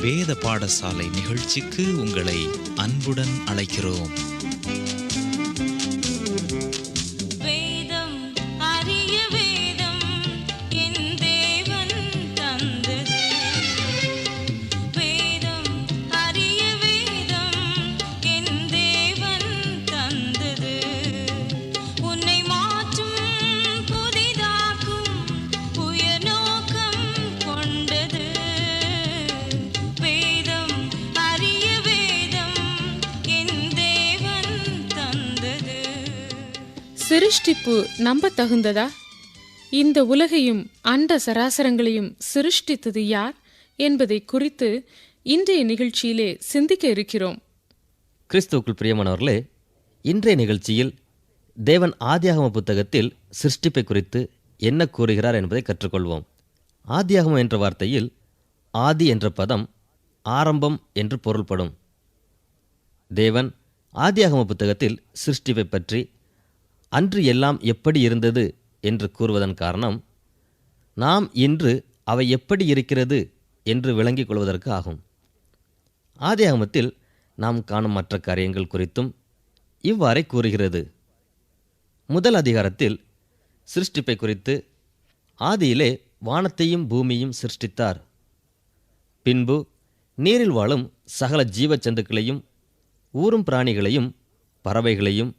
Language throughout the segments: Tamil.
வேத பாடசாலை நிகழ்ச்சிக்கு உங்களை அன்புடன் அழைக்கிறோம். வேதம் அறிய வேதம் என் தேவன் தந்தது. வேதம் அறிய வேதம் என் தேவன் தந்தது. உன்னை மாற்றும் புதிதாக்கும் உயர் நோக்கம் கொண்டது. வேதம் அறிய வேதம் என் தேவன் தந்தது. சிருஷ்டிப்பு நம்ப தகுந்ததா? இந்த உலகையும் அண்ட சராசரங்களையும் சிருஷ்டித்தது யார் என்பதை குறித்து இன்றைய நிகழ்ச்சியிலே சிந்திக்க இருக்கிறோம். கிறிஸ்துவுக்குள் பிரியமானவர்களே, இன்றைய நிகழ்ச்சியில் தேவன் ஆதியாகம புத்தகத்தில் சிருஷ்டிப்பை குறித்து என்ன கூறுகிறார் என்பதை கற்றுக்கொள்வோம். ஆதியாகமம் என்ற வார்த்தையில் ஆதி என்ற பதம் ஆரம்பம் என்று பொருள்படும். தேவன் ஆதியாகம புத்தகத்தில் சிருஷ்டிப்பை பற்றி அன்று எல்லாம் எப்படி இருந்தது என்று கூறுவதன் காரணம் நாம் இன்று அவை எப்படி இருக்கிறது என்று விளங்கிக் கொள்வதற்கு ஆகும். ஆதியாகமத்தில் நாம் காணும் மற்ற காரியங்கள் குறித்தும் இவ்வாறே கூறுகிறது. முதல் அதிகாரத்தில் சிருஷ்டிப்பை குறித்து ஆதியிலே வானத்தையும் பூமியையும் சிருஷ்டித்தார். பின்பு நீரில் வாழும் சகல ஜீவ ஜந்துக்களையும் ஊரும் பிராணிகளையும் பறவைகளையும்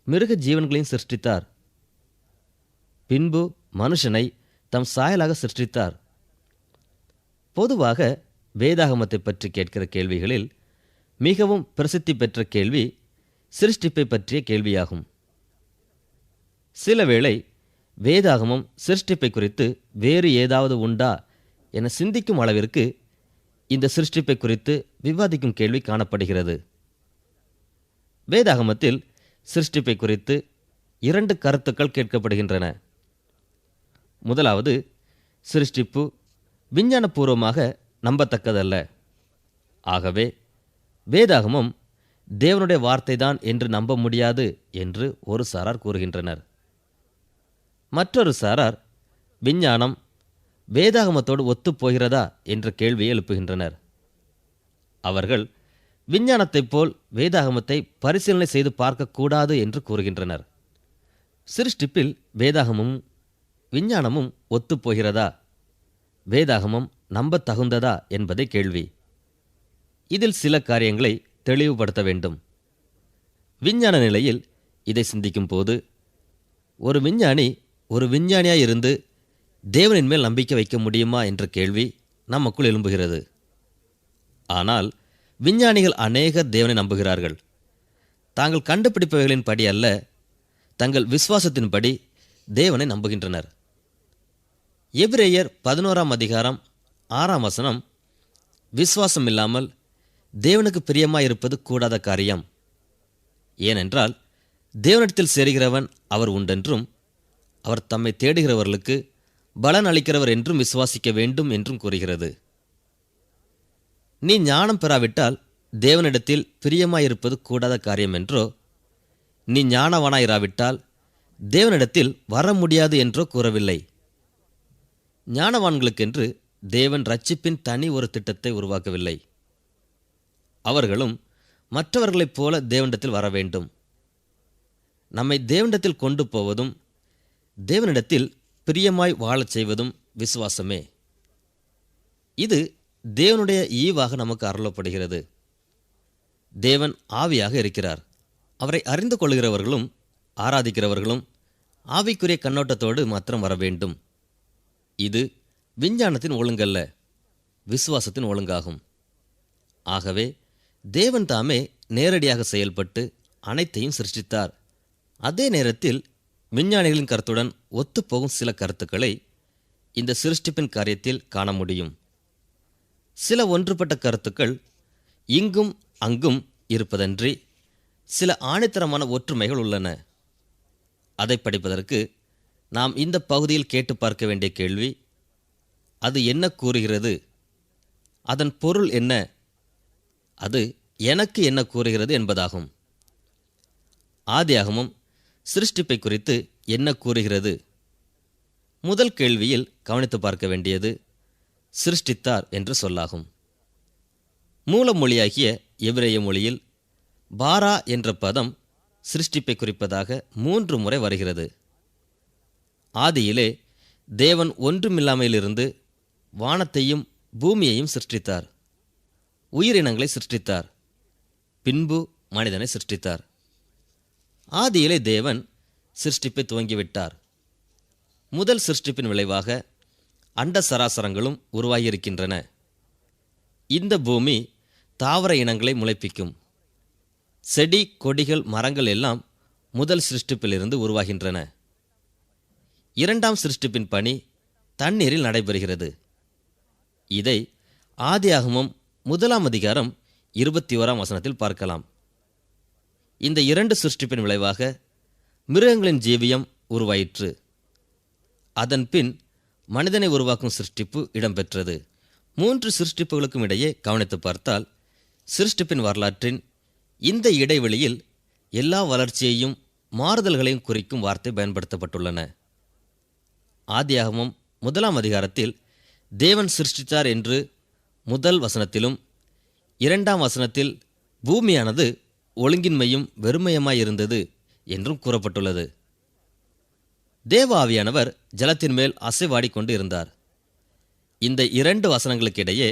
மிருக ஜீவன்களையும் சிருஷ்டித்தார். பின்பு மனுஷனை தம் சாயலாக சிருஷ்டித்தார். பொதுவாக வேதாகமத்தை பற்றி கேட்கிற கேள்விகளில் மிகவும் பிரசித்தி பெற்ற கேள்வி சிருஷ்டிப்பை பற்றிய கேள்வியாகும். சிலவேளை வேதாகமம் சிருஷ்டிப்பை குறித்து வேறு ஏதாவது உண்டா என சிந்திக்கும் அளவிற்கு இந்த சிருஷ்டிப்பை குறித்து விவாதிக்கும் கேள்வி காணப்படுகிறது. வேதாகமத்தில் சிருஷ்டிப்பை குறித்து 2 கருத்துக்கள் கேட்கப்படுகின்றன. முதலாவது, சிருஷ்டிப்பு விஞ்ஞானபூர்வமாக நம்பத்தக்கதல்ல. ஆகவே வேதாகமம் தேவனுடைய வார்த்தைதான் என்று நம்ப முடியாது என்று ஒரு சாரார் கூறுகின்றனர். மற்றொரு சாரார் விஞ்ஞானம் வேதாகமத்தோடு ஒத்துப்போகிறதா என்ற கேள்வியை எழுப்புகின்றனர். அவர்கள் விஞ்ஞானத்தைப் போல் வேதாகமத்தை பரிசீலனை செய்து பார்க்கக்கூடாது என்று கூறுகின்றனர். சிருஷ்டிப்பில் வேதாகமும் விஞ்ஞானமும் ஒத்துப்போகிறதா, வேதாகமம் நம்ப தகுந்ததா என்பதை கேள்வி. இதில் சில காரியங்களை தெளிவுபடுத்த வேண்டும். விஞ்ஞான நிலையில் இதை சிந்திக்கும் போது ஒரு விஞ்ஞானி ஒரு விஞ்ஞானியாயிருந்து தேவனின் மேல் நம்பிக்கை வைக்க முடியுமா என்ற கேள்வி நமக்குள் எழும்புகிறது. ஆனால் விஞ்ஞானிகள் அநேகர் தேவனை நம்புகிறார்கள். தாங்கள் கண்டுபிடிப்பவைகளின் படி அல்ல, தங்கள் விசுவாசத்தின்படி தேவனை நம்புகின்றனர். எபிரேயர் 11ஆம் அதிகாரம் 6ஆம் வசனம், விசுவாசம் இல்லாமல் தேவனுக்கு பிரியமாயிருப்பது கூடாத காரியம். ஏனென்றால் தேவனிடத்தில் சேருகிறவன் அவர் உண்டென்றும் அவர் தம்மை தேடுகிறவர்களுக்கு பலன் அளிக்கிறவர் என்றும் விசுவாசிக்க வேண்டும் என்றும் கூறுகிறது. நீ ஞானம் பெறாவிட்டால் தேவனிடத்தில் பிரியமாயிருப்பது கூடாத காரியம் என்றோ, நீ ஞானவானாயிராவிட்டால் தேவனிடத்தில் வர முடியாது என்றோ கூறவில்லை. ஞானவான்களுக்கென்று தேவன் ரட்சிப்பின் தனி ஒரு திட்டத்தை உருவாக்கவில்லை. அவர்களும் மற்றவர்களைப் போல தேவனிடத்தில் வர வேண்டும். நம்மை தேவனிடத்தில் கொண்டு போவதும் தேவனிடத்தில் பிரியமாய் வாழச் செய்வதும் விசுவாசமே. இது தேவனுடைய ஈவாக நமக்கு அருளப்படுகிறது. தேவன் ஆவியாக இருக்கிறார். அவரை அறிந்து கொள்கிறவர்களும் ஆராதிக்கிறவர்களும் ஆவிக்குரிய கண்ணோட்டத்தோடு மாத்திரம் வர வேண்டும். இது விஞ்ஞானத்தின் ஒழுங்கல்ல, விசுவாசத்தின் ஒழுங்காகும். ஆகவே தேவன் தாமே நேரடியாக செயல்பட்டு அனைத்தையும் சிருஷ்டித்தார். அதே நேரத்தில் விஞ்ஞானிகளின் கருத்துடன் ஒத்துப்போகும் சில கருத்துக்களை இந்த சிருஷ்டிப்பின் காரியத்தில் காண முடியும். சில ஒன்றுபட்ட கருத்துக்கள் இங்கும் அங்கும் இருப்பதன்றி சில ஆணித்தரமான ஒற்றுமைகள் உள்ளன. அதை படிப்பதற்கு நாம் இந்த பகுதியில் கேட்டு பார்க்க வேண்டிய கேள்வி, அது என்ன கூறுகிறது, அதன் பொருள் என்ன, அது எனக்கு என்ன கூறுகிறது என்பதாகும். ஆதியாகமம் சிருஷ்டிப்பை குறித்து என்ன கூறுகிறது? முதல் கேள்வியில் கவனித்து பார்க்க வேண்டியது சிருஷ்டித்தார் என்று சொல்லாகும். மூல மொழியாகிய எபிரேய மொழியில் பாரா என்ற பதம் சிருஷ்டிப்பை குறிப்பதாக 3 முறை வருகிறது. ஆதியிலே தேவன் ஒன்றுமில்லாமையிலிருந்து வானத்தையும் பூமியையும் சிருஷ்டித்தார். உயிரினங்களை சிருஷ்டித்தார். பின்பு மனிதனை சிருஷ்டித்தார். ஆதியிலே தேவன் சிருஷ்டிப்பை துவங்கிவிட்டார். முதல் சிருஷ்டிப்பின் விளைவாக அண்ட சராசரங்களும் உருவாகியிருக்கின்றன. இந்த பூமி தாவர இனங்களை முளைப்பிக்கும். செடி கொடிகள் மரங்கள் எல்லாம் முதல் சிருஷ்டிப்பிலிருந்து உருவாகின்றன. இரண்டாம் சிருஷ்டிப்பின் பணி தண்ணீரில் நடைபெறுகிறது. இதை ஆதியாகமம் 1 அதிகாரம் 21 வசனத்தில் பார்க்கலாம். இந்த 2 சிருஷ்டிப்பின் விளைவாக மிருகங்களின் ஜீவியம் உருவாயிற்று. அதன் பின் மனிதனை உருவாக்கும் சிருஷ்டிப்பு இடம்பெற்றது. 3 சிருஷ்டிப்புகளுக்கும் இடையே கவனித்து பார்த்தால் சிருஷ்டிப்பின் வரலாற்றின் இந்த இடைவெளியில் எல்லா வளர்ச்சியையும் மாறுதல்களையும் குறிக்கும் வார்த்தை பயன்படுத்தப்பட்டுள்ளன. ஆதியாகமம் 1 அதிகாரத்தில் தேவன் சிருஷ்டித்தார் என்று 1 வசனத்திலும் 2 வசனத்தில் பூமியானது ஒழுங்கின்மையும் வெறுமையுமாயிருந்தது என்றும் கூறப்பட்டுள்ளது. தேவ ஆவியானவர் ஜலத்தின் மேல் அசைவாடிக்கொண்டு இருந்தார். இந்த 2 வசனங்களுக்கிடையே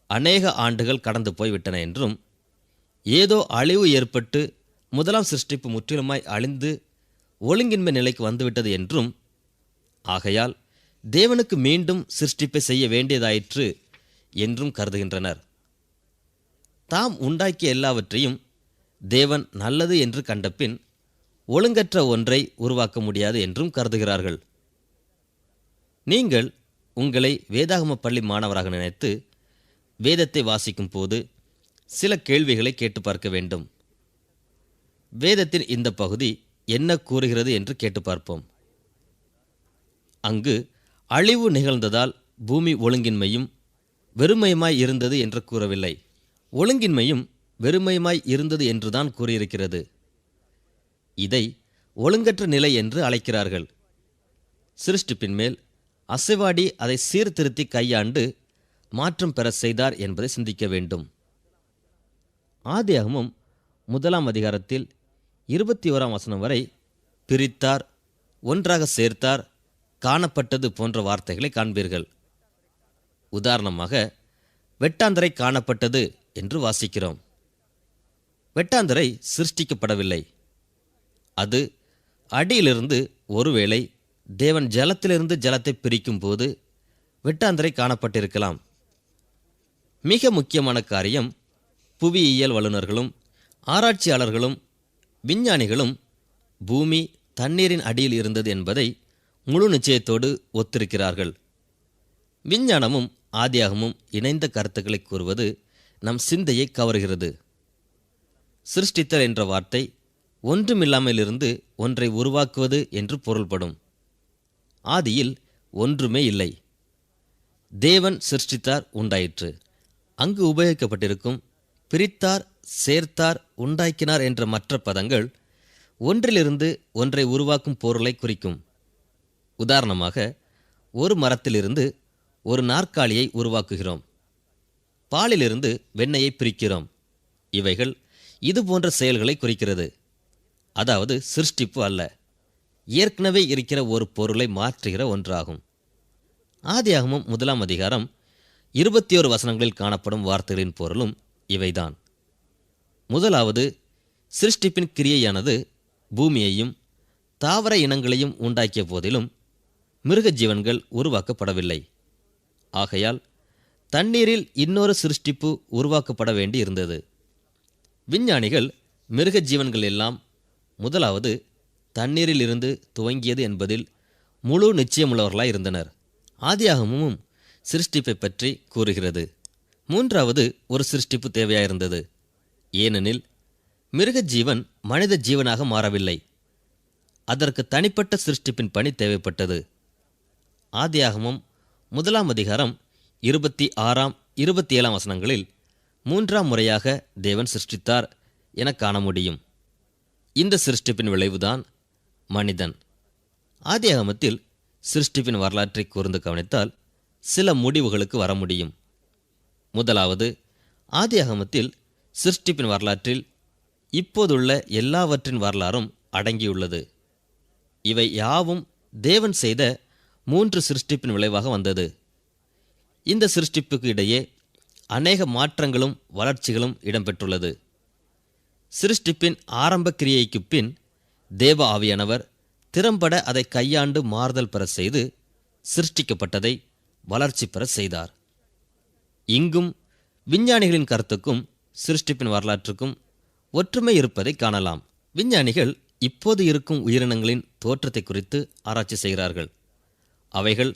அநேக ஆண்டுகள் கடந்து போய்விட்டன என்றும், ஏதோ அழிவு ஏற்பட்டு 1 சிருஷ்டிப்பு முற்றிலுமாய் அழிந்து ஒழுங்கின்மை நிலைக்கு வந்துவிட்டது என்றும், ஆகையால் தேவனுக்கு மீண்டும் சிருஷ்டிப்பை செய்ய வேண்டியதாயிற்று என்றும் கருதுகின்றனர். தாம் உண்டாக்கிய எல்லாவற்றையும் தேவன் நல்லது என்று கண்டபின் ஒழுங்கற்ற ஒன்றை உருவாக்க முடியாது என்றும் கருதுகிறார்கள். நீங்கள் உங்களை வேதாகம பள்ளி மாணவராக நினைத்து வேதத்தை வாசிக்கும் போது சில கேள்விகளை கேட்டு பார்க்க வேண்டும். வேதத்தின் இந்த பகுதி என்ன கூறுகிறது என்று கேட்டு பார்ப்போம். அங்கு அழிவு நிகழ்ந்ததால் பூமி ஒழுங்கின்மையும் வெறுமையுமாய் இருந்தது என்று கூறவில்லை. ஒழுங்கின்மையும் வெறுமையுமாய் இருந்தது என்றுதான் கூறியிருக்கிறது. இதை ஒழுங்கற்ற நிலை என்று அழைக்கிறார்கள். சிருஷ்டிப்பின் மேல் அசைவாடி அதை சீர்திருத்தி கையாண்டு மாற்றம் பெற செய்தார் என்பதை சிந்திக்க வேண்டும். ஆதியாகமம் 1 அதிகாரத்தில் 21 வசனம் வரை பிரித்தார், ஒன்றாக சேர்த்தார், காணப்பட்டது போன்ற வார்த்தைகளை காண்பீர்கள். உதாரணமாக வெட்டாந்தரை காணப்பட்டது என்று வாசிக்கிறோம். வெட்டாந்தரை சிருஷ்டிக்கப்படவில்லை. அது அடியிலிருந்து ஒருவேளை தேவன் ஜலத்திலிருந்து ஜலத்தை பிரிக்கும் போது வெட்டாந்தரை காணப்பட்டிருக்கலாம். மிக முக்கியமான காரியம், புவியியல் வல்லுநர்களும் ஆராய்ச்சியாளர்களும் விஞ்ஞானிகளும் பூமி தண்ணீரின் அடியில் இருந்தது என்பதை முழு நிச்சயத்தோடு ஒத்திருக்கிறார்கள். விஞ்ஞானமும் ஆதியாகமும் இணைந்த கருத்துக்களை கூறுவது நம் சிந்தையை கவர்கிறது. சிருஷ்டித்தல் என்ற வார்த்தை ஒன்றுமில்லாமலிருந்து ஒன்றை உருவாக்குவது என்று பொருள்படும். ஆதியில் ஒன்றுமே இல்லை. தேவன் சிருஷ்டித்தார், உண்டாயிற்று. அங்கு உபயோகிக்கப்பட்டிருக்கும் பிரித்தார், சேர்த்தார், உண்டாக்கினார் என்ற மற்ற பதங்கள் ஒன்றிலிருந்து ஒன்றை உருவாக்கும் பொருளை குறிக்கும். உதாரணமாக, ஒரு மரத்திலிருந்து ஒரு நாற்காலியை உருவாக்குகிறோம். பாலிலிருந்து வெண்ணெயை பிரிக்கிறோம். இவைகள் இதுபோன்ற செயல்களை குறிக்கிறது. அதாவது சிருஷ்டிப்பு அல்ல, ஏற்கனவே இருக்கிற ஒரு பொருளை மாற்றுகிற ஒன்றாகும். ஆதியாகமம் 1 அதிகாரம் 21 வசனங்களில் காணப்படும் வார்த்தைகளின் பொருளும் இவைதான். முதலாவது, சிருஷ்டிப்பின் கிரியையானது பூமியையும் தாவர இனங்களையும் உண்டாக்கிய போதிலும் மிருக ஜீவன்கள் உருவாக்கப்படவில்லை. ஆகையால் தண்ணீரில் இன்னொரு சிருஷ்டிப்பு உருவாக்கப்பட வேண்டி இருந்தது. விஞ்ஞானிகள் மிருக ஜீவன்கள் எல்லாம் முதலாவது தண்ணீரில் இருந்து துவங்கியது என்பதில் முழு நிச்சயமுள்ளவர்களாய் இருந்தனர். ஆதியாகமும் சிருஷ்டிப்பை பற்றி கூறுகிறது. மூன்றாவது ஒரு சிருஷ்டிப்பு தேவையாயிருந்தது. ஏனெனில் மிருக ஜீவன் மனித ஜீவனாக மாறவில்லை. அதற்கு தனிப்பட்ட சிருஷ்டிப்பின் பணி தேவைப்பட்டது. ஆதியாகமம் 1 அதிகாரம் 26, 27 வசனங்களில் 3ஆம் முறையாக தேவன் சிருஷ்டித்தார் என காண முடியும். இந்த சிருஷ்டிப்பின் விளைவுதான் மனிதன். ஆதியாகமத்தில் சிருஷ்டிப்பின் வரலாற்றை கூர்ந்து கவனித்தால் சில முடிவுகளுக்கு வர முடியும். முதலாவது, ஆதியாகமத்தில் சிருஷ்டிப்பின் வரலாற்றில் இப்போதுள்ள எல்லாவற்றின் வரலாறும் அடங்கியுள்ளது. இவை யாவும் தேவன் செய்த 3 சிருஷ்டிப்பின் விளைவாக வந்தது. இந்த சிருஷ்டிப்புக்கு இடையே அநேக மாற்றங்களும் வளர்ச்சிகளும் இடம்பெற்றுள்ளது. சிருஷ்டிப்பின் ஆரம்ப கிரியைக்குப் பின் தேவ ஆவியானவர் திறம்பட அதை கையாண்டு மாறுதல் பெற செய்து சிருஷ்டிக்கப்பட்டதை வளர்ச்சி பெற செய்தார். இங்கும் விஞ்ஞானிகளின் கருத்துக்கும் சிருஷ்டிப்பின் வரலாற்றுக்கும் ஒற்றுமை இருப்பதை காணலாம். விஞ்ஞானிகள் இப்போது இருக்கும் உயிரினங்களின் தோற்றத்தை குறித்து ஆராய்ச்சி செய்கிறார்கள். அவைகள்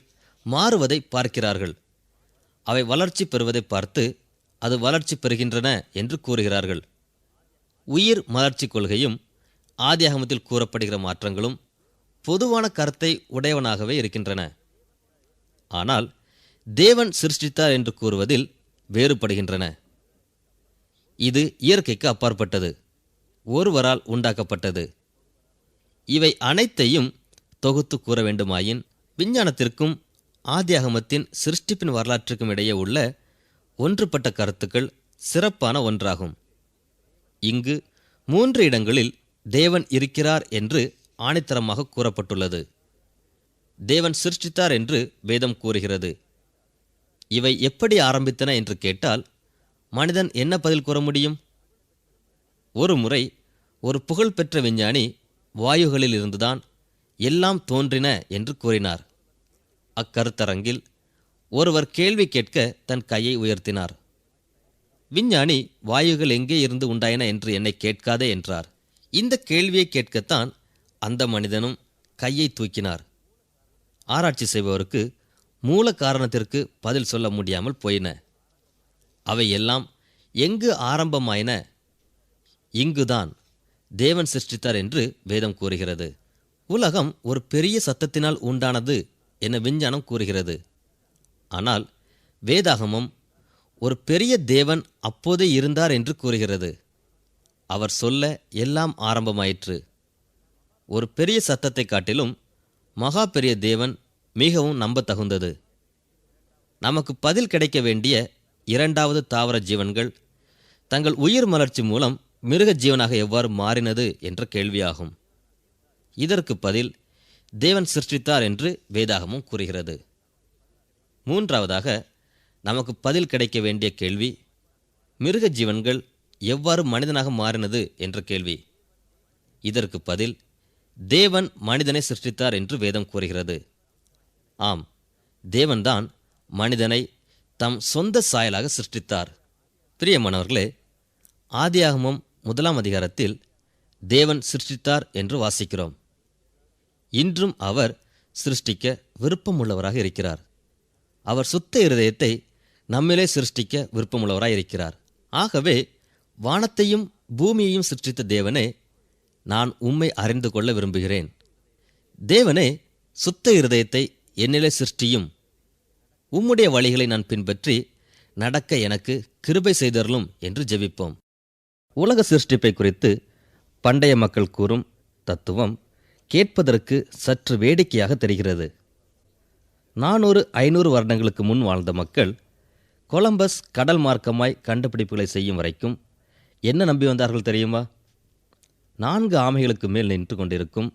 மாறுவதை பார்க்கிறார்கள். அவை வளர்ச்சி பெறுவதை பார்த்து அது வளர்ச்சி பெறுகின்றன என்று கூறுகிறார்கள். உயிர் மலர்ச்சி கொள்கையும் ஆதியாகமத்தில் கூறப்படுகிற மாற்றங்களும் பொதுவான கருத்தை உடையவனாகவே இருக்கின்றன. ஆனால் தேவன் சிருஷ்டித்தார் என்று கூறுவதில் வேறுபடுகின்றன. இது இயற்கைக்கு அப்பாற்பட்டது, ஒருவரால் உண்டாக்கப்பட்டது. இவை அனைத்தையும் தொகுத்து கூற வேண்டுமாயின் விஞ்ஞானத்திற்கும் ஆதியாகமத்தின் சிருஷ்டிப்பின் வரலாற்றுக்கும் இடையே உள்ள ஒன்றுபட்ட கருத்துக்கள் சிறப்பான ஒன்றாகும். இங்கு 3 இடங்களில் தேவன் இருக்கிறார் என்று ஆணித்தரமாக கூறப்பட்டுள்ளது. தேவன் சிருஷ்டித்தார் என்று வேதம் கூறுகிறது. இவை எப்படி ஆரம்பித்தன என்று கேட்டால் மனிதன் என்ன பதில் கூற முடியும்? ஒரு முறை ஒரு புகழ்பெற்ற விஞ்ஞானி வாயுகளில் இருந்துதான் எல்லாம் தோன்றின என்று கூறினார். அக்கருத்தரங்கில் ஒருவர் கேள்வி கேட்க தன் கையை உயர்த்தினார். விஞ்ஞானி, வாயுகள் எங்கே இருந்து உண்டாயின என்று என்னை கேட்காதே என்றார். இந்த கேள்வியை கேட்கத்தான் அந்த மனிதனும் கையை தூக்கினார். ஆராய்ச்சி செய்பவருக்கு மூல காரணத்திற்கு பதில் சொல்ல முடியாமல் போயின. அவை எல்லாம் எங்கு ஆரம்பமாயின? இங்குதான் தேவன் சிருஷ்டித்தார் என்று வேதம் கூறுகிறது. உலகம் ஒரு பெரிய சத்தத்தினால் உண்டானது என விஞ்ஞானம் கூறுகிறது. ஆனால் வேதாகமம் ஒரு பெரிய தேவன் அப்போதே இருந்தார் என்று கூறுகிறது. அவர் சொல்ல எல்லாம் ஆரம்பமாயிற்று. ஒரு பெரிய சத்தத்தை காட்டிலும் மகா பெரிய தேவன் மிகவும் நம்பத்தகுந்தது. நமக்கு பதில் கிடைக்க வேண்டிய 2வது தாவர ஜீவன்கள் தங்கள் உயிர் மலர்ச்சி மூலம் மிருக ஜீவனாக எவ்வாறு மாறினது என்ற கேள்வியாகும். இதற்கு பதில் தேவன் சிருஷ்டித்தார் என்று வேதாகமும் கூறுகிறது. 3வதாக நமக்கு பதில் கிடைக்க வேண்டிய கேள்வி, மிருக ஜீவன்கள் எவ்வாறு மனிதனாக மாறினது என்ற கேள்வி. இதற்கு பதில் தேவன் மனிதனை சிருஷ்டித்தார் என்று வேதம் கூறுகிறது. ஆம், தேவன்தான் மனிதனை தம் சொந்த சாயலாக சிருஷ்டித்தார். பிரியமானவர்களே, ஆதியாகமம் 1ஆம் அதிகாரத்தில் தேவன் சிருஷ்டித்தார் என்று வாசிக்கிறோம். இன்றும் அவர் சிருஷ்டிக்க விருப்பமுள்ளவராக இருக்கிறார். அவர் சுத்த இருதயத்தை நம்மிலே சிருஷ்டிக்க விருப்பமுள்ளவராக இருக்கிறார். ஆகவே வானத்தையும் பூமியையும் சிருஷ்டித்த தேவனே, நான் உம்மை அறிந்து கொள்ள விரும்புகிறேன். தேவனே, சுத்த இருதயத்தை என்னிலே சிருஷ்டியும், உம்முடைய வழிகளை நான் பின்பற்றி நடக்க எனக்கு கிருபை செய்தருளும் என்று ஜெபிப்போம். உலக சிருஷ்டிப்பை குறித்து பண்டைய மக்கள் கூறும் தத்துவம் கேட்பதற்கு சற்று வேடிக்கையாக தெரிகிறது. 400-500 வருடங்களுக்கு முன் வாழ்ந்த மக்கள் கொலம்பஸ் கடல் மார்க்கமாய் கண்டுபிடிப்புகளை செய்யும் வரைக்கும் என்ன நம்பி வந்தார்கள் தெரியுமா? 4 ஆமைகளுக்கு மேல் நின்று கொண்டிருக்கும்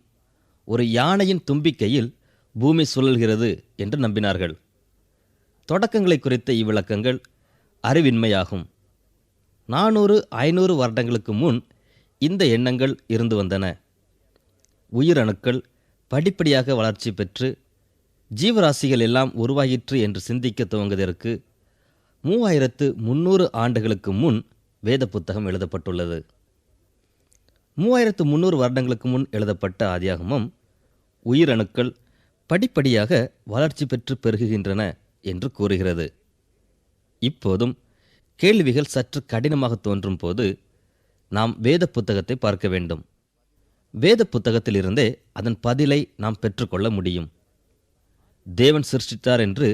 ஒரு யானையின் தும்பிக்கையில் பூமி சுழல்கிறது என்று நம்பினார்கள். தொடக்கங்களை குறித்த இவ்விளக்கங்கள் அறிவின்மையாகும். 400-500 வருடங்களுக்கு முன் இந்த எண்ணங்கள் இருந்து வந்தன. உயிரணுக்கள் படிப்படியாக வளர்ச்சி பெற்று ஜீவராசிகள் எல்லாம் உருவாயிற்று என்று சிந்திக்க துவங்குவதற்கு 3300 ஆண்டுகளுக்கு முன் வேத புத்தகம் எழுதப்பட்டுள்ளது. 3300 வருடங்களுக்கு முன் எழுதப்பட்ட ஆதியாகமம் உயிரணுக்கள் படிப்படியாக வளர்ச்சி பெற்று பெருகுகின்றன என்று கூறுகிறது. இப்போதும் கேள்விகள் சற்று கடினமாக தோன்றும் போது நாம் வேத புத்தகத்தை பார்க்க வேண்டும். வேத புத்தகத்திலிருந்தே அதன் பதிலை நாம் பெற்றுக்கொள்ள முடியும். தேவன் சிருஷ்டித்தார் என்று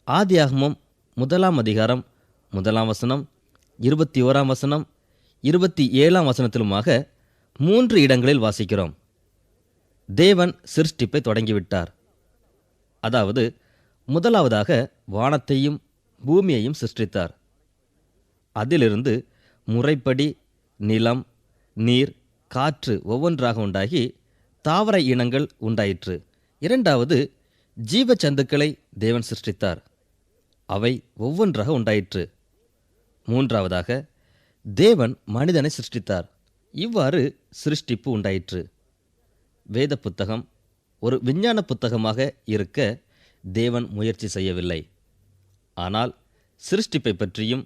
ஆதியாகமம் 1ஆம் அதிகாரம் 1ஆம் வசனம், 21ஆம் வசனம், 27ஆம் வசனத்திலுமாக 3 இடங்களில் வாசிக்கிறோம். தேவன் சிருஷ்டிப்பை தொடங்கிவிட்டார். அதாவது முதலாவதாக வானத்தையும் பூமியையும் சிருஷ்டித்தார். அதிலிருந்து முறைப்படி நிலம், நீர், காற்று ஒவ்வொன்றாக உண்டாகி தாவர இனங்கள் உண்டாயிற்று. இரண்டாவது, ஜீவ சந்துக்களை தேவன் சிருஷ்டித்தார். அவை ஒவ்வொன்றாக உண்டாயிற்று. மூன்றாவதாக, தேவன் மனிதனை சிருஷ்டித்தார். இவ்வாறு சிருஷ்டிப்பு உண்டாயிற்று. வேத புத்தகம் ஒரு விஞ்ஞான புத்தகமாக இருக்க தேவன் முயற்சி செய்யவில்லை. ஆனால் சிருஷ்டிப்பை பற்றியும்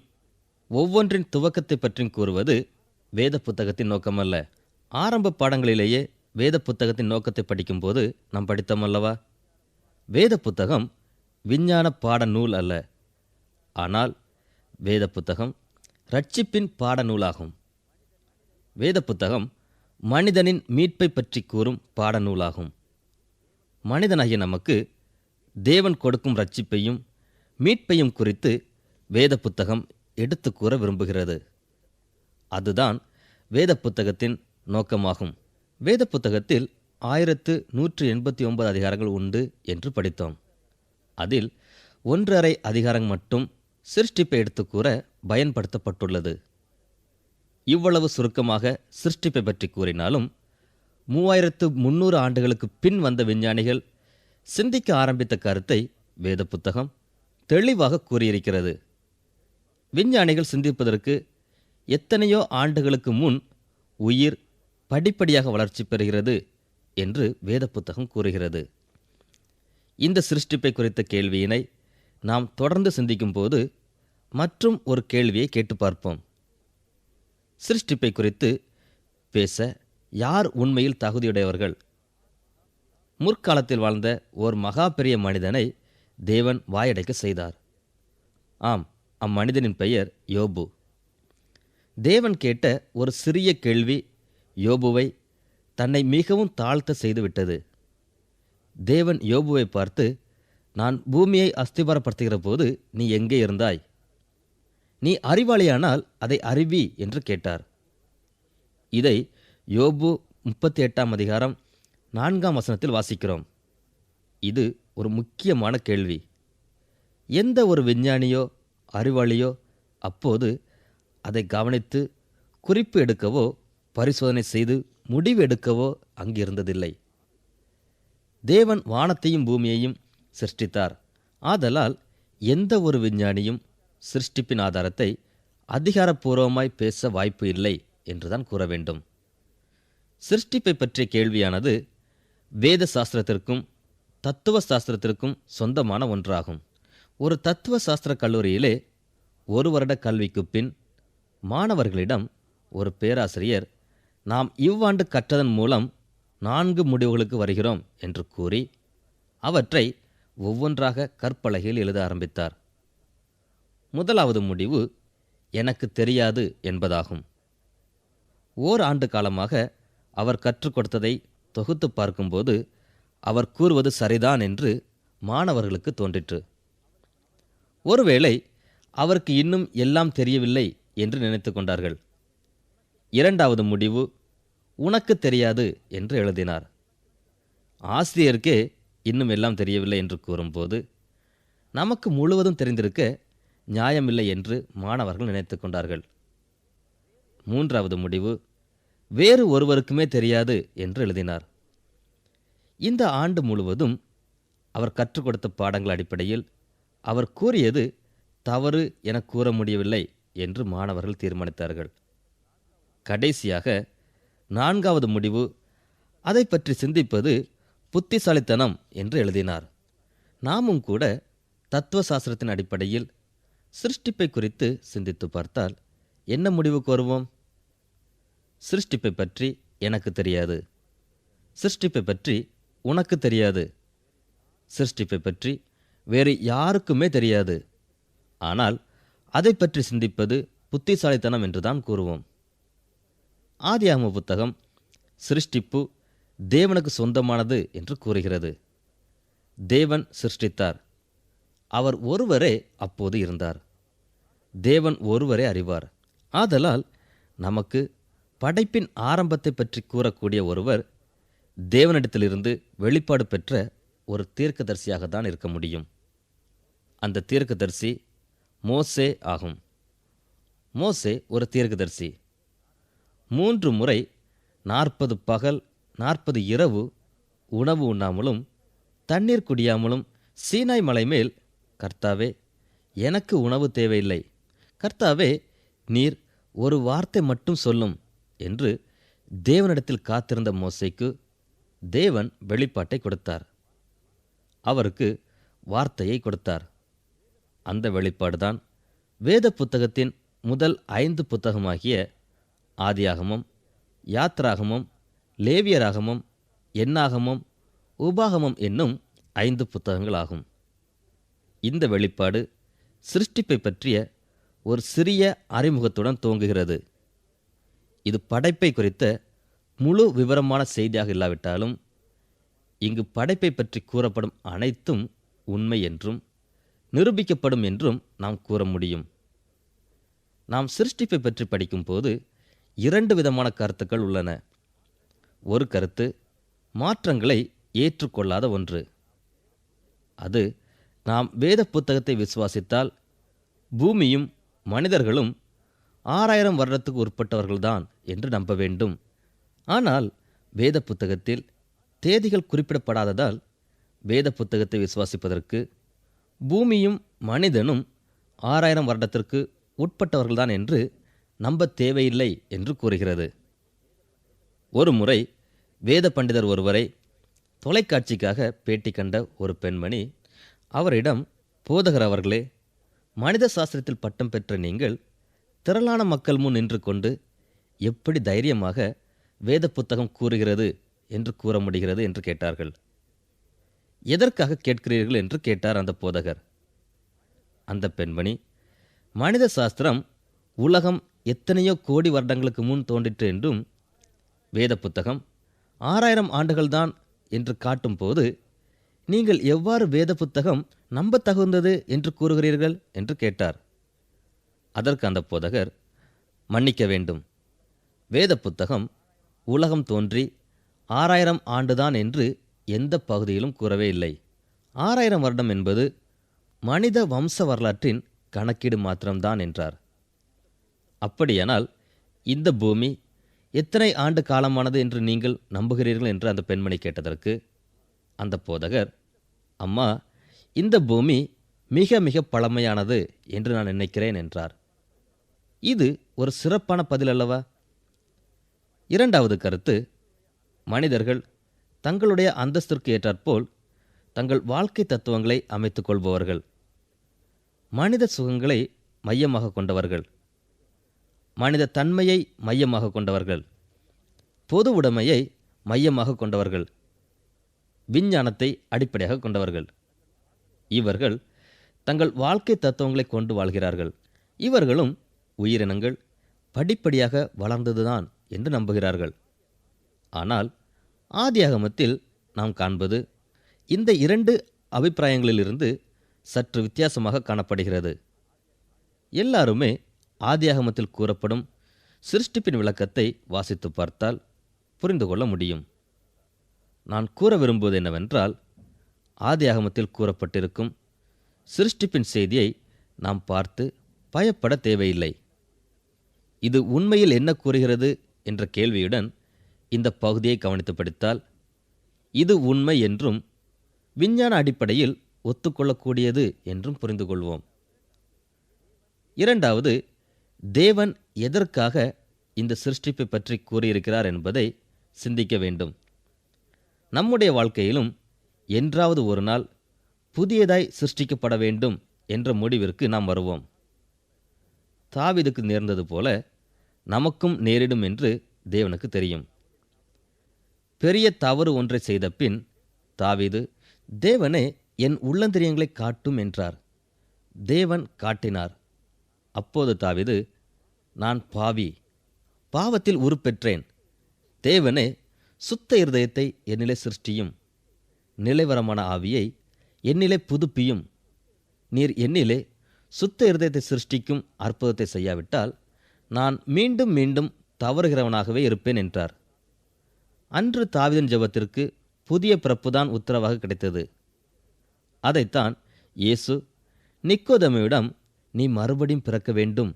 ஒவ்வொன்றின் துவக்கத்தை பற்றியும் கூறுவது வேத புத்தகத்தின் நோக்கமல்ல. ஆரம்ப பாடங்களிலேயே வேத புத்தகத்தின் நோக்கத்தை படிக்கும்போது நாம் படித்தோம் அல்லவா? வேத புத்தகம் விஞ்ஞான பாட நூல் அல்ல, ஆனால் வேத புத்தகம் இரட்சிப்பின் பாடநூலாகும். வேத புத்தகம் மனிதனின் மீட்பை பற்றி கூறும் பாடநூலாகும். மனிதனாகிய நமக்கு தேவன் கொடுக்கும் இரட்சிப்பையும் மீட்பையும் குறித்து வேத புத்தகம் எடுத்து கூற விரும்புகிறது. அதுதான் வேத புத்தகத்தின் நோக்கமாகும். வேத புத்தகத்தில் 1189 அதிகாரங்கள் உண்டு என்று படித்தோம். அதில் 1½ அதிகாரம் மட்டும் சிருஷ்டிப்பை எடுத்து கூற பயன்படுத்தப்பட்டுள்ளது. இவ்வளவு சுருக்கமாக சிருஷ்டிப்பை பற்றி கூறினாலும் 3300 ஆண்டுகளுக்கு பின் வந்த விஞ்ஞானிகள் சிந்திக்க ஆரம்பித்த கருத்தை வேத புத்தகம் தெளிவாக கூறியிருக்கிறது. விஞ்ஞானிகள் சிந்திப்பதற்கு எத்தனையோ ஆண்டுகளுக்கு முன் உயிர் படிப்படியாக வளர்ச்சி பெறுகிறது என்று வேத புத்தகம் கூறுகிறது. இந்த சிருஷ்டிப்பை குறித்த கேள்வியினை நாம் தொடர்ந்து சிந்திக்கும் போது மற்றும் ஒரு கேள்வியை கேட்டு பார்ப்போம். சிருஷ்டிப்பை குறித்து பேச யார் உண்மையில் தகுதியுடையவர்கள்? முற்காலத்தில் வாழ்ந்த ஓர் மகா பெரிய மனிதனை தேவன் வாயடைக்க செய்தார். ஆம், அம்மனிதனின் பெயர் யோபு. தேவன் கேட்ட ஒரு சிறிய கேள்வி யோபுவை தன்னை மிகவும் தாழ்த்த செய்துவிட்டது. தேவன் யோபுவை பார்த்து, நான் பூமியை அஸ்திபாரப்படுத்துகிற போது நீ எங்கே இருந்தாய்? நீ அறிவாளியானால் அதை அறிவி என்று கேட்டார். இதை யோபு 38 அதிகாரம் 4 வசனத்தில் வாசிக்கிறோம். இது ஒரு முக்கியமான கேள்வி. எந்த ஒரு விஞ்ஞானியோ அறிவாளியோ அப்போது அதை கவனித்து குறிப்பு எடுக்கவோ பரிசோதனை செய்து முடிவு எடுக்கவோ அங்கிருந்ததில்லை. தேவன் வானத்தையும் பூமியையும் சிருஷ்டித்தார். ஆதலால் எந்த ஒரு விஞ்ஞானியும் சிருஷ்டிப்பின் ஆதாரத்தை அதிகாரப்பூர்வமாய் பேச வாய்ப்பு இல்லை என்றுதான் கூற வேண்டும். சிருஷ்டிப்பை பற்றிய கேள்வியானது வேத சாஸ்திரத்திற்கும் தத்துவ சாஸ்திரத்திற்கும் சொந்தமான ஒன்றாகும். ஒரு தத்துவ சாஸ்திர கல்லூரியிலே 1 வருட கல்விக்கு பின் மாணவர்களிடம் ஒரு பேராசிரியர், நாம் இவ்வாண்டு கற்றதன் மூலம் 4 முடிவுகளுக்கு வருகிறோம் என்று கூறி அவற்றை ஒவ்வொன்றாக கற்பலகையில் எழுத ஆரம்பித்தார். முதலாவது முடிவு எனக்கு தெரியாது என்பதாகும். ஓராண்டு காலமாக அவர் கற்றுக் கொடுத்ததை தொகுத்து பார்க்கும்போது அவர் கூறுவது சரிதான் என்று மாணவர்களுக்கு தோன்றிற்று. ஒருவேளை அவருக்கு இன்னும் எல்லாம் தெரியவில்லை என்று நினைத்து கொண்டார்கள். இரண்டாவது முடிவு உனக்கு தெரியாது என்று எழுதினார். ஆசிரியருக்கே இன்னும் எல்லாம் தெரியவில்லை என்று கூறும்போது நமக்கு முழுவதும் தெரிந்திருக்க நியாயமில்லை என்று மாணவர்கள் நினைத்து கொண்டார்கள். மூன்றாவது முடிவு வேறு ஒருவருக்குமே தெரியாது என்று எழுதினார். இந்த ஆண்டு முழுவதும் அவர் கற்றுக் கொடுத்த பாடங்கள் அடிப்படையில் அவர் கூறியது தவறு என கூற முடியவில்லை என்று மாணவர்கள் தீர்மானித்தார்கள். கடைசியாக 4வது முடிவு அதை பற்றி சிந்திப்பது புத்திசாலித்தனம் என்று எழுதினார். நாமும் கூட தத்துவ சாஸ்திரத்தின் அடிப்படையில் சிருஷ்டிப்பை குறித்து சிந்தித்து பார்த்தால் என்ன முடிவுக்கு வருவோம்? சிருஷ்டிப்பை பற்றி எனக்கு தெரியாது, சிருஷ்டிப்பை பற்றி உனக்கு தெரியாது, சிருஷ்டிப்பை பற்றி வேறு யாருக்குமே தெரியாது. ஆனால் அதை பற்றி சிந்திப்பது புத்திசாலித்தனம் என்றுதான் கூறுவோம். ஆதியாகம புத்தகம் சிருஷ்டிப்பு தேவனுக்கு சொந்தமானது என்று கூறுகிறது. தேவன் சிருஷ்டித்தார். அவர் ஒருவரே அப்போது இருந்தார். தேவன் ஒருவரே அறிவார். ஆதலால் நமக்கு படைப்பின் ஆரம்பத்தை பற்றி கூறக்கூடிய ஒருவர் தேவனிடத்திலிருந்து வெளிப்பாடு பெற்ற ஒரு தீர்க்கதரிசியாக தான் இருக்க முடியும். அந்த தீர்க்கதரிசி மோசே ஆகும். மோசே ஒரு தீர்க்கதரிசி. 3 முறை 40 பகல் 40 இரவு உணவு உண்ணாமலும் தண்ணீர் குடியாமலும் சீனாய் மலை மேல், கர்த்தாவே, எனக்கு உணவு தேவையில்லை, கர்த்தாவே, நீர் ஒரு வார்த்தை மட்டும் சொல்லும் என்று தேவனிடத்தில் காத்திருந்த மோசேக்கு தேவன் வெளிப்பாட்டை கொடுத்தார். அவருக்கு வார்த்தையை கொடுத்தார். அந்த வெளிப்பாடுதான் வேத புத்தகத்தின் முதல் 5 புத்தகமாகிய ஆதியாகமம், யாத்ராகமம், லேவியராகமம், எண்ணாகமம், உபாகமம் என்னும் 5 புத்தகங்களாகும். இந்த வெளிப்பாடு சிருஷ்டிப்பை பற்றிய ஒரு சிறிய அறிமுகத்துடன் துவங்குகிறது. இது படைப்பை குறித்த முழு விவரமான செய்தியாக இல்லாவிட்டாலும் இங்கு படைப்பை பற்றி கூறப்படும் அனைத்தும் உண்மை என்றும் நிரூபிக்கப்படும் என்றும் நாம் கூற முடியும். நாம் சிருஷ்டிப்பை பற்றி படிக்கும்போது 2 விதமான கருத்துக்கள் உள்ளன. ஒரு கருத்து மாற்றங்களை ஏற்றுக்கொள்ளாத ஒன்று. அது நாம் வேத புத்தகத்தை விசுவாசித்தால் பூமியும் மனிதர்களும் 6000 வருடத்துக்கு உட்பட்டவர்கள்தான் என்று நம்ப வேண்டும். ஆனால் வேத புத்தகத்தில் தேதிகள் குறிப்பிடப்படாததால் வேத புத்தகத்தை விசுவாசிப்பதற்கு பூமியும் மனிதனும் 6000 வருடத்திற்கு உட்பட்டவர்கள்தான் என்று நம்ப தேவையில்லை என்று கூறுகிறது. ஒரு முறை வேத பண்டிதர் ஒருவரை தொலைக்காட்சிக்காக பேட்டி கண்ட ஒரு பெண்மணி அவரிடம், போதகர் அவர்களே, மனித சாஸ்திரத்தில் பட்டம் பெற்ற நீங்கள் திரளான மக்கள் முன் நின்று கொண்டு எப்படி தைரியமாக வேத புத்தகம் கூறுகிறது என்று கூற முடிகிறது என்று கேட்டார்கள். எதற்காக கேட்கிறீர்கள் என்று கேட்டார் அந்த போதகர். அந்த பெண்மணி, மனித சாஸ்திரம் உலகம் எத்தனையோ கோடி வருடங்களுக்கு முன் தோன்றிற்று என்றும் வேத புத்தகம் 6000 ஆண்டுகள்தான் என்று காட்டும் போது நீங்கள் எவ்வாறு வேத புத்தகம் நம்பத்தகுந்தது என்று கூறுகிறீர்கள் என்று கேட்டார். அதற்கு அந்த போதகர், மன்னிக்க வேண்டும், வேத புத்தகம் உலகம் தோன்றி 6000 ஆண்டுதான் என்று எந்த பகுதியிலும் கூறவே இல்லை. 6000 வருடம் என்பது மனித வம்ச வரலாற்றின் கணக்கீடு மாத்திரம்தான் என்றார். அப்படியானால் இந்த பூமி எத்தனை ஆண்டு காலமானது என்று நீங்கள் நம்புகிறீர்கள் என்று அந்த பெண்மணி கேட்டதற்கு அந்த போதகர், அம்மா, இந்த பூமி மிக மிக பழமையானது என்று நான் நினைக்கிறேன் என்றார். இது ஒரு சிறப்பான பதில் அல்லவா? 2வது கருத்து, மனிதர்கள் தங்களுடைய அந்தஸ்திற்கு ஏற்றாற்போல் தங்கள் வாழ்க்கை தத்துவங்களை அமைத்துக் கொள்பவர்கள். மனித சுகங்களை மையமாக கொண்டவர்கள், மனித தன்மையை மையமாக கொண்டவர்கள், பொது உடைமையை மையமாக கொண்டவர்கள், விஞ்ஞானத்தை அடிப்படையாக கொண்டவர்கள். இவர்கள் தங்கள் வாழ்க்கை தத்துவங்களை கொண்டு வாழ்கிறார்கள். இவர்களும் உயிரினங்கள் படிப்படியாக வளர்ந்ததுதான் என்று நம்புகிறார்கள். ஆனால் ஆதியாகமத்தில் நாம் காண்பது இந்த 2 அபிப்பிராயங்களிலிருந்து சற்று வித்தியாசமாக காணப்படுகிறது. எல்லாருமே ஆதியாகமத்தில் கூறப்படும் சிருஷ்டிப்பின் விளக்கத்தை வாசித்து பார்த்தால் புரிந்து கொள்ள முடியும். நான் கூற விரும்புவது என்னவென்றால், ஆதியாகமத்தில் கூறப்பட்டிருக்கும் சிருஷ்டிப்பின் செய்தியை நாம் பார்த்து பயப்பட தேவையில்லை. இது உண்மையில் என்ன கூறுகிறது என்ற கேள்வியுடன் இந்த பகுதியை கவனித்து படித்தால் இது உண்மை என்றும் விஞ்ஞான அடிப்படையில் ஒத்துக்கொள்ளக்கூடியது என்றும் புரிந்து கொள்வோம். 2வது, தேவன் எதற்காக இந்த சிருஷ்டிப்பை பற்றி கூறியிருக்கிறார் என்பதை சிந்திக்க வேண்டும். நம்முடைய வாழ்க்கையிலும் என்றாவது ஒரு நாள் புதியதாய் சிருஷ்டிக்கப்பட வேண்டும் என்ற முடிவிற்கு நாம் வருவோம். தாவீதுக்கு நேர்ந்தது போல நமக்கும் நேரிடும் என்று தேவனுக்கு தெரியும். பெரிய தவறு ஒன்றை செய்த பின் தாவீது, தேவனே என் உள்ளந்திரியங்களை காட்டும் என்றார். தேவன் காட்டினார். அப்போது தாவீது, நான் பாவி, பாவத்தில் உருப்பெற்றேன், தேவனே சுத்த இருதயத்தை என்னிலே சிருஷ்டியும், நிலைவரமான ஆவியை என்னிலே புதுப்பியும், நீர் என்னிலே சுத்த இருதயத்தை சிருஷ்டிக்கும் அற்புதத்தை செய்யாவிட்டால் நான் மீண்டும் மீண்டும் தவறுகிறவனாகவே இருப்பேன் என்றார். அன்று தாவீதின் ஜெபத்திற்கு புதிய பிறப்புதான் உத்தரவாக கிடைத்தது. அதைத்தான் இயேசு நிக்கோதேமுவிடம், நீ மறுபடியும் பிறக்க வேண்டும்,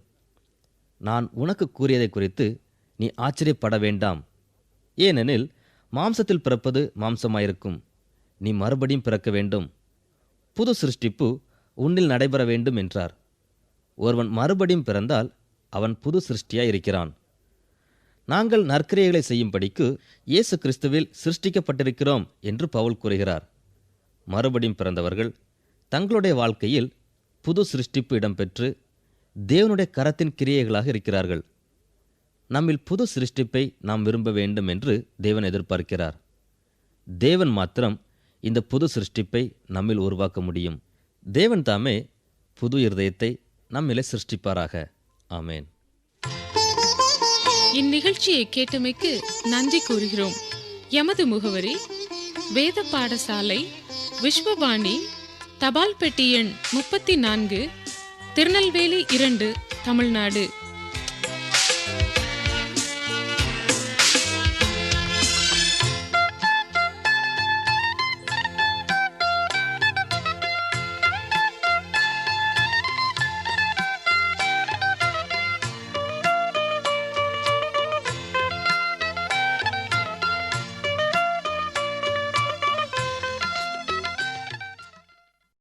நான் உனக்கு கூறியதை குறித்து நீ ஆச்சரியப்பட வேண்டாம். ஏனெனில் மாம்சத்தில் பிறப்பது மாம்சமாயிருக்கும், நீ மறுபடியும் பிறக்க வேண்டும். புது சிருஷ்டிப்பு உன்னில் நடைபெற வேண்டும் என்றார். ஒருவன் மறுபடியும் பிறந்தால் அவன் புது சிருஷ்டியாய் இருக்கிறான். நாங்கள் நற்கிரியைகளை செய்யும்படிக்கு இயேசு கிறிஸ்துவில் சிருஷ்டிக்கப்பட்டிருக்கிறோம் என்று பவுல் கூறுகிறார். மறுபடியும் பிறந்தவர்கள் தங்களுடைய வாழ்க்கையில் புது சிருஷ்டிப்பு இடம்பெற்று தேவனுடைய கரத்தின் கிரியைகளாக இருக்கிறார்கள். நம்மில் புது சிருஷ்டிப்பை நாம் விரும்ப வேண்டும் என்று தேவன் எதிர்பார்க்கிறார். தேவன் மாத்திரம் இந்த புது சிருஷ்டிப்பை நம்மில் உருவாக்க முடியும். தேவன் தாமே புது இருதயத்தை நம்மிலே சிருஷ்டிப்பாராக. ஆமேன். இந்நிகழ்ச்சியை கேட்டமைக்கு நன்றி கூறுகிறோம். எமது முகவரி: வேத பாடசாலை, விஸ்வபாணி, தபால் பெட்டி எண் 34, திருநெல்வேலி 2, தமிழ்நாடு.